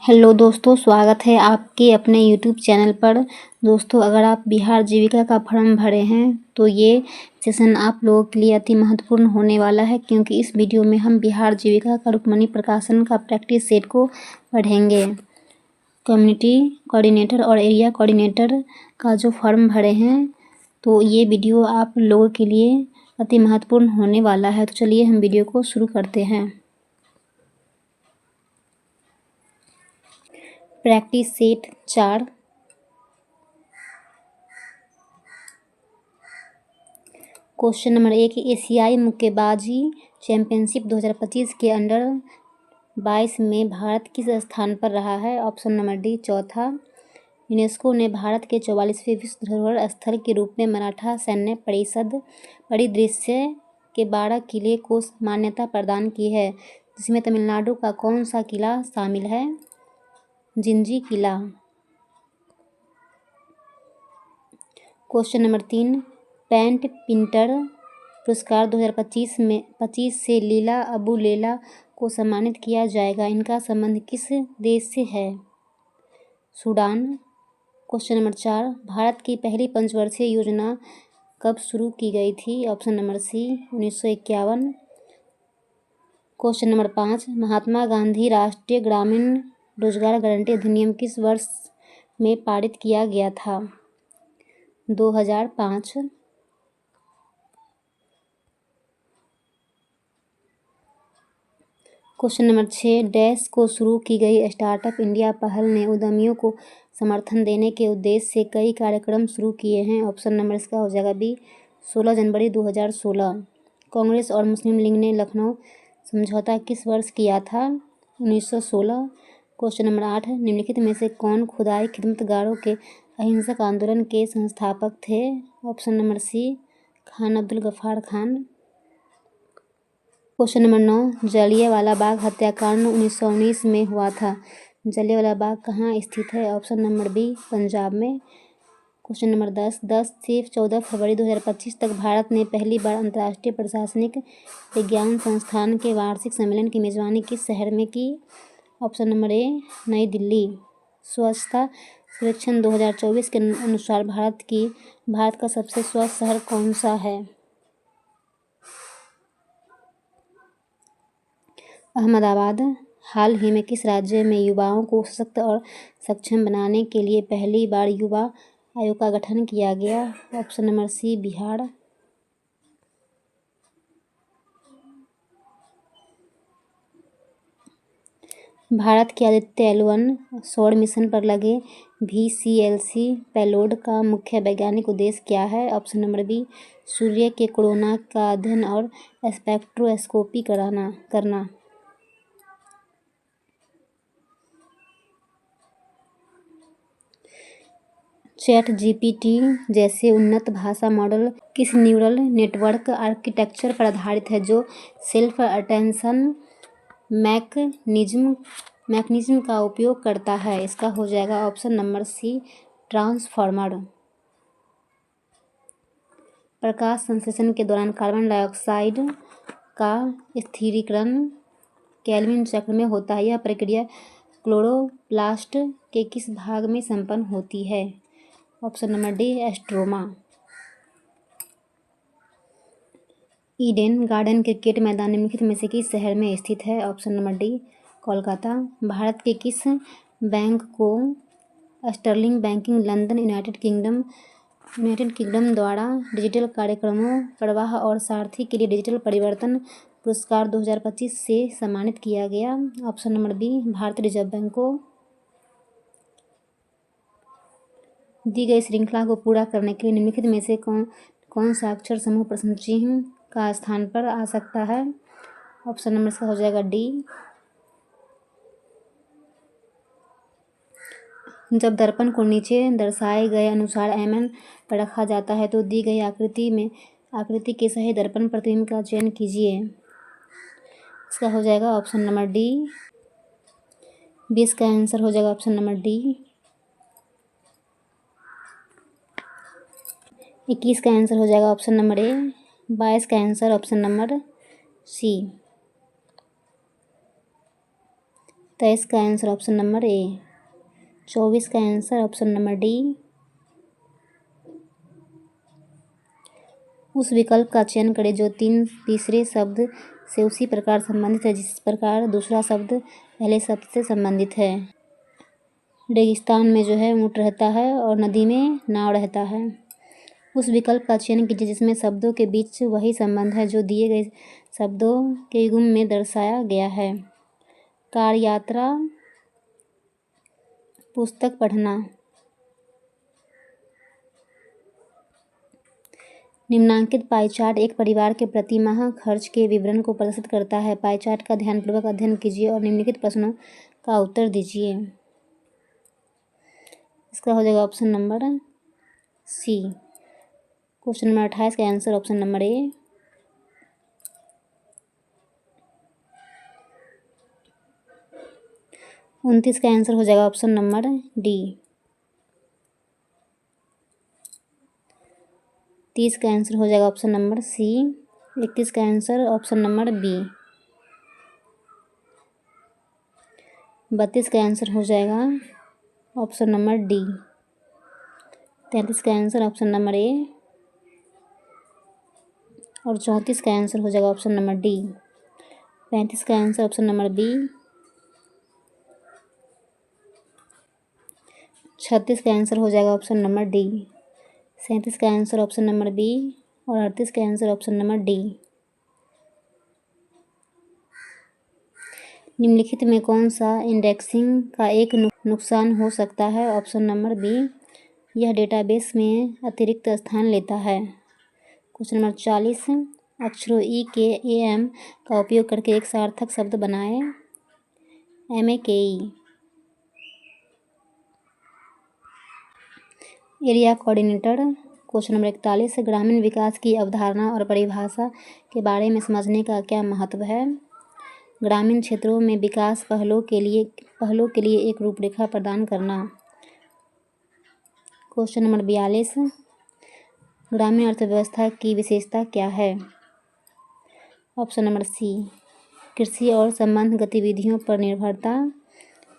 Hello दोस्तों, स्वागत है आपके अपने यूट्यूब चैनल पर। दोस्तों, अगर आप बिहार जीविका का फॉर्म भरे हैं तो ये सेशन आप लोगों के लिए अति महत्वपूर्ण होने वाला है, क्योंकि इस वीडियो में हम बिहार जीविका का रुक्मणी प्रकाशन का प्रैक्टिस सेट को पढ़ेंगे। कम्युनिटी कोऑर्डिनेटर और एरिया कोऑर्डिनेटर का जो फॉर्म भरे हैं तो ये वीडियो आप लोगों के लिए अति महत्वपूर्ण होने वाला है। तो चलिए हम वीडियो को शुरू करते हैं। Practice set 4। क्वेश्चन नंबर 1, एशियाई मुक्केबाजी चैंपियनशिप 2025 के अंडर 22 में भारत किस स्थान पर रहा है? Option number D. चौथा, यूनेस्को ने भारत के 44वें विश्व धरोहर स्थल के रूप में मराठा सैन्य परिषद परिदृश्य के 12 किले को मान्यता प्रदान की है, जिसमें तमिलनाडु का कौन सा किला शामिल है? जिंजी किला। क्वेश्चन नंबर 3, पेंट पिंटर पुरस्कार 2025 से लीला अबू लेला को सम्मानित किया जाएगा। इनका संबंध किस देश से है? सूडान। क्वेश्चन नंबर 4, भारत की पहली पंचवर्षीय योजना कब शुरू की गई थी? Option number C, 1951। Question number 5, Mahatma Gandhi राष्ट्रीय ग्रामीण रोजगार गारंटी अधिनियम किस वर्ष में पारित किया गया था? 2005। क्वेश्चन नंबर 6, डैश को शुरू की गई स्टार्टअप इंडिया पहल ने उद्यमियों को समर्थन देने के उद्देश्य से कई कार्यक्रम शुरू किए हैं। ऑप्शन नंबर इसका हो जाएगा बी, 16 जनवरी 2016। कांग्रेस और मुस्लिम लीग ने लखनऊ समझौता किस वर्ष किया था? 1916। क्वेश्चन नंबर 8, निम्नलिखित में से कौन खुदाई खिदमतगारों के अहिंसक आंदोलन के संस्थापक थे? Option number C, Khan Abdul Ghaffar Khan. Question number 9, Jallianwala Bagh हत्याकांड 1919 में हुआ था। जलियांवाला बाग कहाँ स्थित है? ऑप्शन नंबर बी, पंजाब में। क्वेश्चन नंबर 10 से 14 फरवरी 2025 तक भारत ने पहली बार अंतर्राष्ट्रीय प्रशासनिक विज्ञान संस्थान के वार्षिक सम्मेलन की मेजबानी किस शहर में की? ऑप्शन नंबर ए, नई दिल्ली। स्वच्छता सर्वेक्षण 2024 के अनुसार भारत का सबसे स्वच्छ शहर कौन सा है? अहमदाबाद। हाल ही में किस राज्य में युवाओं को सशक्त और सक्षम बनाने के लिए पहली बार युवा आयोग का गठन किया गया? Option number C, Bihar. Bharat के आदित्य L1 सौर मिशन पर लगे VCLC पेलोड का मुख्य वैज्ञानिक उद्देश्य क्या है? ऑप्शन नंबर बी, सूर्य के कोरोना का अध्ययन और स्पेक्ट्रोस्कोपी करना। चैट जीपीटी जैसे उन्नत भाषा मॉडल किस न्यूरल नेटवर्क आर्किटेक्चर पर आधारित है जो सेल्फ अटेंशन मैकेनिज्म का उपयोग करता है? इसका हो जाएगा ऑप्शन नंबर सी, ट्रांसफॉर्मर। प्रकाश संश्लेषण के दौरान कार्बन डाइऑक्साइड का स्थिरीकरण केल्विन चक्र में होता है। यह प्रक्रिया क्लोरोप्लास्ट के किस भाग में संपन्न होती है? Option number D, stroma. Eden Garden cricket मैदान निम्नलिखित में से किस शहर में स्थित है? Option number D, Kolkata. Bharat के किस बैंक को sterling banking London United Kingdom digital डिजिटल कार्यक्रमों प्रवाह और सारथी के लिए डिजिटल परिवर्तन पुरस्कार 2025 से सम्मानित किया गया? ऑप्शन नंबर बी, भारतीय रिजर्व बैंक को। दी गई श्रृंखला को पूरा करने के लिए निम्नलिखित में से कौन सा अक्षर समूह प्रश्न चिह्न का स्थान पर आ सकता है? ऑप्शन नंबर इसका हो जाएगा डी। जब दर्पण को नीचे दर्शाए गए अनुसार mm पर रखा जाता है तो दी गई आकृति के सही दर्पण प्रतिबिंब का चयन कीजिए। इसका हो जाएगा ऑप्शन नंबर डी। 20 का आंसर हो जाएगा ऑप्शन नंबर डी। 21 का आंसर हो जाएगा ऑप्शन नंबर ए। 22 का आंसर ऑप्शन नंबर सी। 23 का आंसर ऑप्शन नंबर ए। 24 का आंसर ऑप्शन नंबर डी। उस विकल्प का चयन करें जो तीसरे शब्द से उसी प्रकार संबंधित है जिस प्रकार दूसरा शब्द पहले शब्द से संबंधित है। रेगिस्तान में जो है ऊँट रहता है और नदी में नाव रहता है। उस विकल्प का चयन कीजिए जिसमें शब्दों के बीच वही संबंध है जो दिए गए शब्दों के युग्म में दर्शाया गया है। कार यात्रा, पुस्तक पढ़ना। निम्नांकित पाई चार्ट एक परिवार के प्रति माह खर्च के विवरण को प्रदर्शित करता है। पाई चार्ट का ध्यानपूर्वक अध्ययन कीजिए और निम्नलिखित प्रश्नों का उत्तर दीजिए। इसका हो जाएगा option number C. Question number 28 का आंसर ऑप्शन नंबर ए। उनतीस का आंसर हो जाएगा ऑप्शन नंबर डी। 30 का आंसर हो जाएगा ऑप्शन नंबर सी। 31 का आंसर ऑप्शन नंबर बी। 32 का आंसर हो जाएगा ऑप्शन नंबर डी। 33 का आंसर ऑप्शन नंबर ए और 34 का आंसर हो जाएगा ऑप्शन नंबर डी। 35 का आंसर ऑप्शन नंबर बी। 36 का आंसर हो जाएगा ऑप्शन नंबर डी। 37 का आंसर ऑप्शन नंबर बी और 38 का आंसर ऑप्शन नंबर डी। निम्नलिखित में कौन सा इंडेक्सिंग का एक नुकसान हो सकता है? ऑप्शन नंबर बी, यह डेटाबेस में अतिरिक्त स्थान लेता है। क्वेश्चन नंबर 40, अक्षरों ई के ए एम का उपयोग करके एक सार्थक शब्द बनाएं। MEKE। Area coordinator. Question number 41, ग्रामीण विकास की अवधारणा और परिभाषा के बारे में समझने का क्या महत्व है? ग्रामीण क्षेत्रों में विकास पहलों के लिए एक रूपरेखा प्रदान करना। क्वेश्चन नंबर 42, ग्रामीण अर्थव्यवस्था की विशेषता क्या है? ऑप्शन नंबर सी, कृषि और संबद्ध गतिविधियों पर निर्भरता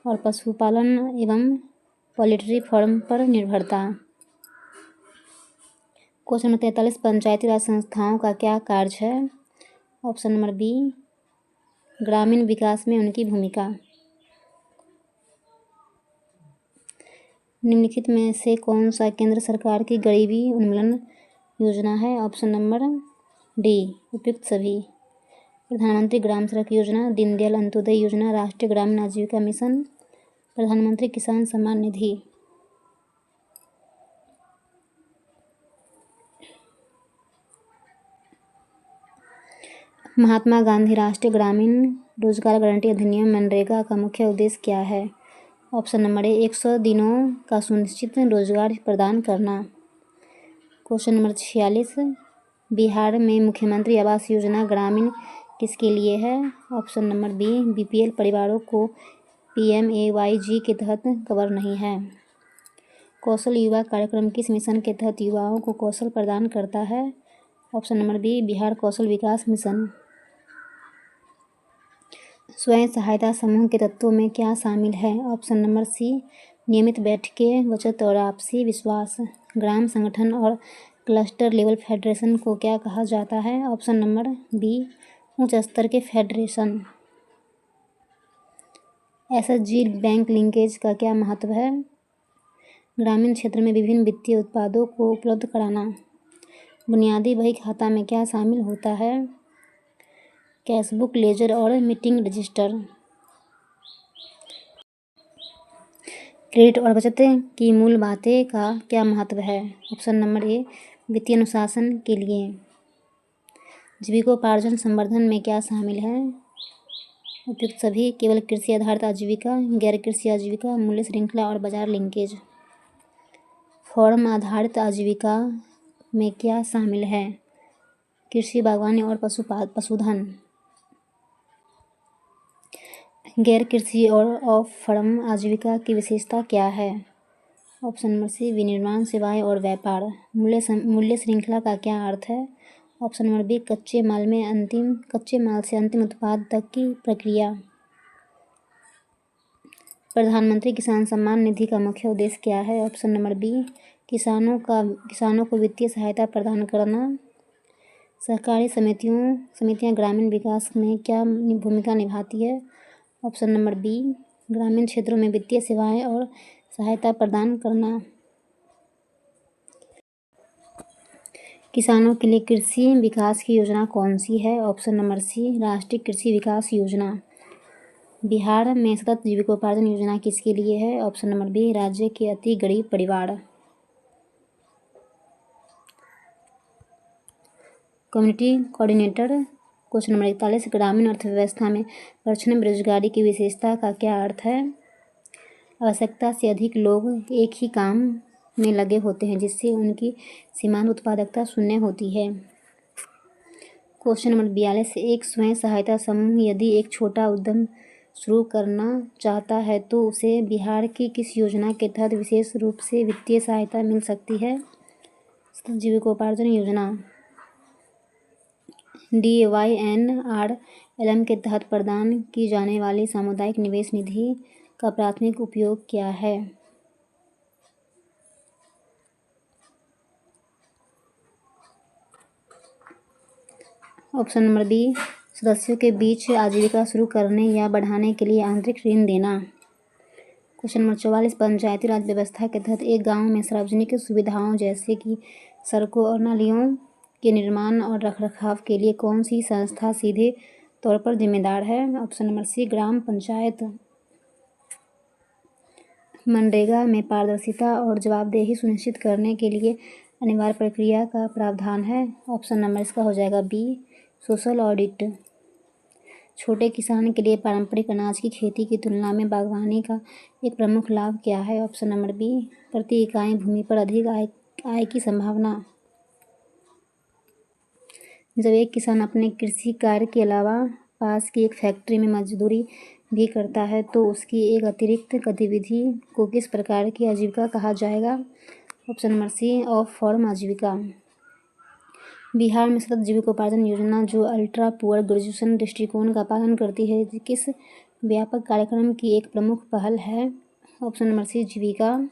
और पशुपालन एवं पोल्ट्री फार्म पर निर्भरता। क्वेश्चन नंबर 43, पंचायती राज संस्थाओं का क्या कार्य है? ऑप्शन नंबर बी, ग्रामीण विकास में उनकी भूमिका। निम्नलिखित में से कौन सा केंद्र सरकार की गरीबी उन्मूलन योजना है? ऑप्शन नंबर डी, उपयुक्त सभी। प्रधानमंत्री ग्राम सड़क योजना, दीनदयाल अंत्योदय योजना, राष्ट्रीय ग्रामीण आजीविका मिशन, प्रधानमंत्री किसान सम्मान निधि। महात्मा गांधी राष्ट्रीय ग्रामीण रोजगार गारंटी अधिनियम मनरेगा का मुख्य उद्देश्य क्या है? ऑप्शन नंबर ए, 100 दिनों का सुनिश्चित रोजगार प्रदान करना। क्वेश्चन नंबर 46, बिहार में मुख्यमंत्री आवास योजना ग्रामीण किसके लिए है? ऑप्शन नंबर बी, BPL परिवारों को PMAYG के तहत कवर नहीं है। कौशल युवा कार्यक्रम किस मिशन के तहत युवाओं को कौशल प्रदान करता है? ऑप्शन नंबर बी, बिहार कौशल विकास मिशन। स्वयं सहायता समूह के तत्वों में क्या शामिल है? ऑप्शन नंबर सी, नियमित बैठकें, बचत और आपसी विश्वास। ग्राम संगठन और क्लस्टर लेवल फेडरेशन को क्या कहा जाता है? ऑप्शन नंबर बी, उच्च स्तर के फेडरेशन। SHG बैंक लिंकेज का क्या महत्व है? ग्रामीण क्षेत्र में विभिन्न वित्तीय उत्पादों को उपलब्ध कराना। बुनियादी बही खाता में क्या शामिल होता है? कैशबुक, लेजर और मीटिंग रजिस्टर। क्रेडिट और बचत की मूल बातें का क्या महत्व है? ऑप्शन नंबर ए, वित्तीय अनुशासन के लिए। जीविकोपार्जन संवर्धन में क्या शामिल है? उपयुक्त सभी। केवल कृषि आधारित आजीविका, गैर कृषि आजीविका, मूल्य श्रृंखला और बाजार लिंकेज। फॉर्म आधारित आजीविका में क्या शामिल है? कृषि, बागवानी और पशुधन। गैर कृषि और ऑफ फार्म आजीविका की विशेषता क्या है? ऑप्शन नंबर सी, विनिर्माण, सेवाएं और व्यापार। मूल्य श्रृंखला का क्या अर्थ है? ऑप्शन नंबर बी, कच्चे माल से अंतिम उत्पाद तक की प्रक्रिया। प्रधानमंत्री किसान सम्मान निधि का मुख्य उद्देश्य क्या है? ऑप्शन नंबर बी, किसानों को वित्तीय सहायता प्रदान करना। सहकारी समितियां ग्रामीण विकास में क्या भूमिका निभाती है? ऑप्शन नंबर बी, ग्रामीण क्षेत्रों में वित्तीय सेवाएं और सहायता प्रदान करना। किसानों के लिए कृषि विकास की योजना कौन सी है? ऑप्शन नंबर सी, राष्ट्रीय कृषि विकास योजना। बिहार में सतत जीविकोपार्जन योजना किसके लिए है? ऑप्शन नंबर बी, राज्य के अति गरीब परिवार। Community coordinator. क्वेश्चन नंबर 41, ग्रामीण अर्थव्यवस्था में प्रच्छन्न बेरोजगारी की विशेषता का क्या अर्थ है? आवश्यकता से अधिक लोग एक ही काम में लगे होते हैं, जिससे उनकी सीमांत उत्पादकता शून्य होती है। क्वेश्चन नंबर 42, एक स्वयं सहायता समूह यदि एक छोटा उद्यम शुरू करना चाहता है तो उसे बिहार की किस योजना के तहत विशेष रूप से वित्तीय सहायता मिल सकती है? जीविकोपार्जन योजना। DYNRLM के तहत प्रदान की जाने वाली सामुदायिक निवेश निधि का प्राथमिक उपयोग क्या है? ऑप्शन नंबर बी, सदस्यों के बीच आजीविका शुरू करने या बढ़ाने के लिए आंतरिक ऋण देना। क्वेश्चन नंबर 44, पंचायती राज व्यवस्था के तहत एक गांव में सार्वजनिक सुविधाओं जैसे कि सड़कों और नालियों के निर्माण और रखरखाव के लिए कौन सी संस्था सीधे तौर पर जिम्मेदार है? ऑप्शन नंबर सी, ग्राम पंचायत। मनरेगा में पारदर्शिता और जवाबदेही सुनिश्चित करने के लिए अनिवार्य प्रक्रिया का प्रावधान है। ऑप्शन नंबर इसका हो जाएगा बी, सोशल ऑडिट। छोटे किसान के लिए पारंपरिक अनाज की खेती की तुलना में बागवानी का एक प्रमुख लाभ क्या है? ऑप्शन नंबर बी, प्रति इकाई भूमि पर अधिक आय की संभावना। जब एक किसान अपने कृषि कार्य के अलावा पास की एक फैक्ट्री में मजदूरी भी करता है तो उसकी एक अतिरिक्त गतिविधि को किस प्रकार की आजीविका कहा जाएगा? Option number C, off farm आजीविका। बिहार में सतत जीविकोपार्जन योजना जो अल्ट्रा पुअर ग्रेजुएशन दृष्टिकोण का पालन करती है, किस व्यापक कार्यक्रम की एक प्रमुख पहल है? ऑप्शन नंबर सी, जीविका।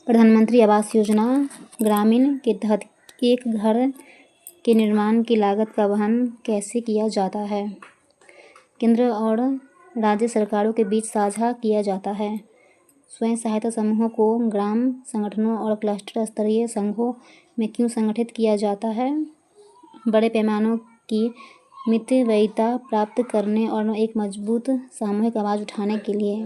प्रधानमंत्री आवास योजना ग्रामीण के तहत एक घर के निर्माण की लागत का वहन कैसे किया जाता है? केंद्र और राज्य सरकारों के बीच साझा किया जाता है। स्वयं सहायता समूहों को ग्राम संगठनों और क्लस्टर स्तरीय संघों में क्यों संगठित किया जाता है? बड़े पैमानों की मितव्ययिता प्राप्त करने और एक मजबूत सामूहिक आवाज़ उठाने के लिए।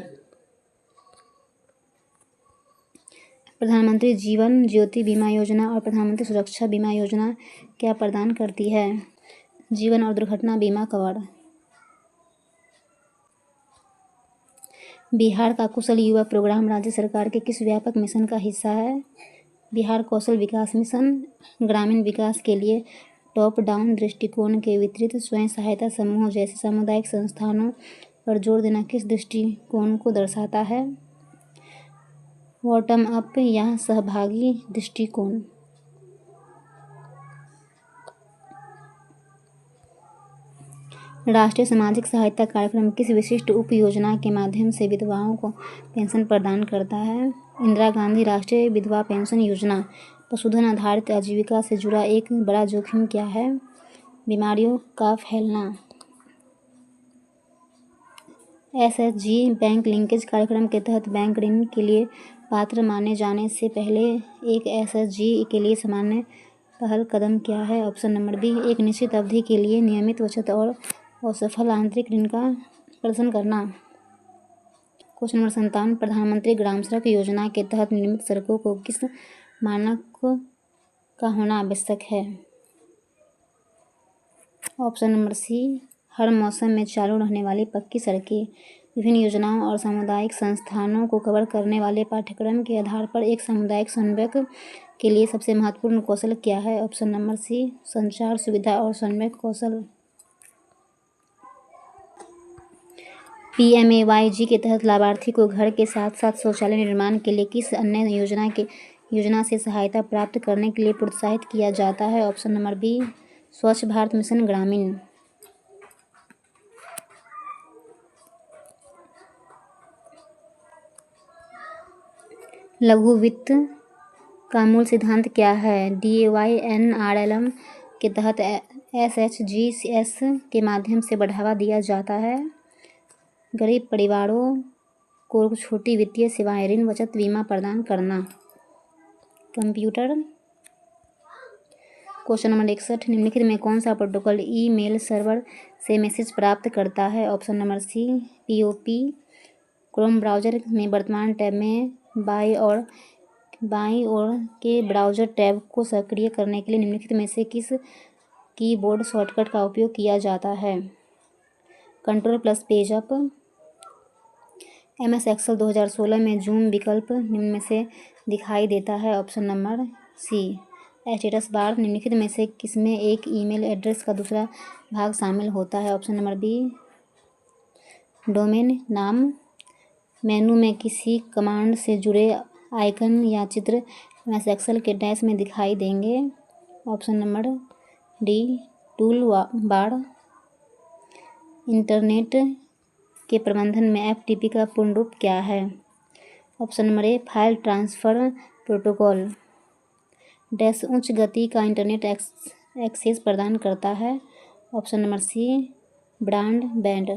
प्रधानमंत्री जीवन ज्योति बीमा योजना और प्रधानमंत्री सुरक्षा बीमा योजना क्या प्रदान करती है? जीवन और दुर्घटना बीमा कवर। बिहार का कुशल युवा प्रोग्राम राज्य सरकार के किस व्यापक मिशन का हिस्सा है? बिहार कौशल विकास मिशन। ग्रामीण विकास के लिए टॉप डाउन दृष्टिकोण के वितरित स्वयं सहायता समूहों जैसे सामुदायिक संस्थानों पर जोर देना किस दृष्टिकोण को दर्शाता है? बॉटम अप या सहभागी दृष्टिकोण। राष्ट्रीय सामाजिक सहायता कार्यक्रम किस विशिष्ट उप योजना के माध्यम से विधवाओं को पेंशन प्रदान करता है? इंदिरा गांधी राष्ट्रीय विधवा पेंशन योजना। पशुधन आधारित आजीविका से जुड़ा एक बड़ा जोखिम क्या है? बीमारियों का फैलना। SHG बैंक लिंकेज कार्यक्रम के तहत बैंक ऋण के लिए पात्र माने जाने से पहले एक SHG के लिए सामान्य पहल कदम क्या है? ऑप्शन नंबर बी, एक निश्चित अवधि के लिए नियमित बचत और असफल आंतरिक ऋण का प्रदर्शन करना। क्वेश्चन नंबर 57, प्रधानमंत्री ग्राम सड़क योजना के तहत निर्मित सड़कों को किस मानक का होना आवश्यक है? ऑप्शन नंबर सी, हर मौसम में चालू रहने वाली पक्की सड़कें। विभिन्न योजनाओं और सामुदायिक संस्थानों को कवर करने वाले पाठ्यक्रम के आधार पर एक सामुदायिक समन्वयक के लिए सबसे महत्वपूर्ण कौशल क्या है? ऑप्शन नंबर सी, संचार सुविधा और समन्वयक कौशल। PMAYG के तहत लाभार्थी को घर के साथ साथ शौचालय निर्माण के लिए किस अन्य योजना से सहायता प्राप्त करने के लिए प्रोत्साहित किया जाता है? ऑप्शन नंबर बी, स्वच्छ भारत मिशन ग्रामीण। लघु वित्त का मूल सिद्धांत क्या है? DYNRLM के तहत SHGS के माध्यम से बढ़ावा दिया जाता है। गरीब परिवारों को छोटी वित्तीय सेवाएं, ऋण, बचत, बीमा प्रदान करना। कंप्यूटर। क्वेश्चन नंबर 61, निम्नलिखित में कौन सा प्रोटोकॉल ईमेल सर्वर से मैसेज प्राप्त करता है? Option number C POP। Chrome browser में वर्तमान टैब में बाईं ओर के ब्राउज़र टैब को सक्रिय करने के लिए निम्नलिखित में से किस कीबोर्ड शॉर्टकट का उपयोग किया जाता है? Control plus page up. MS Excel 2016 में जूम विकल्प निम्न में से दिखाई देता है? Option number C status bar. निम्नलिखित में से किसमें एक ईमेल एड्रेस का दूसरा भाग शामिल होता है? ऑप्शन नंबर बी डोमेन नाम। मेनू में किसी कमांड से जुड़े आइकन या चित्र MS एक्सेल के डैश में दिखाई देंगे? Option number D tool bar. Internet के प्रबंधन में FTP का पूर्ण रूप क्या है? Option number A file transfer protocol. Dash उच्च गति का इंटरनेट एक्सेस प्रदान करता है? Option number C broadband.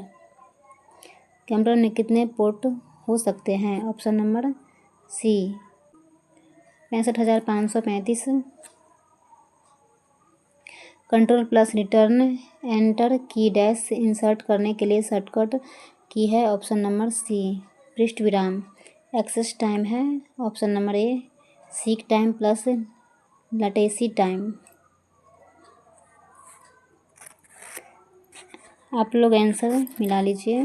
Computer में कितने पोर्ट हो सकते हैं? Option number C 65,535। Control plus return enter की डैश इंसर्ट करने के लिए शॉर्टकट की है? ऑप्शन नंबर सी पृष्ठ विराम। एक्सेस टाइम है? ऑप्शन नंबर ए seek time plus latency time. आप लोग आंसर मिला लीजिए।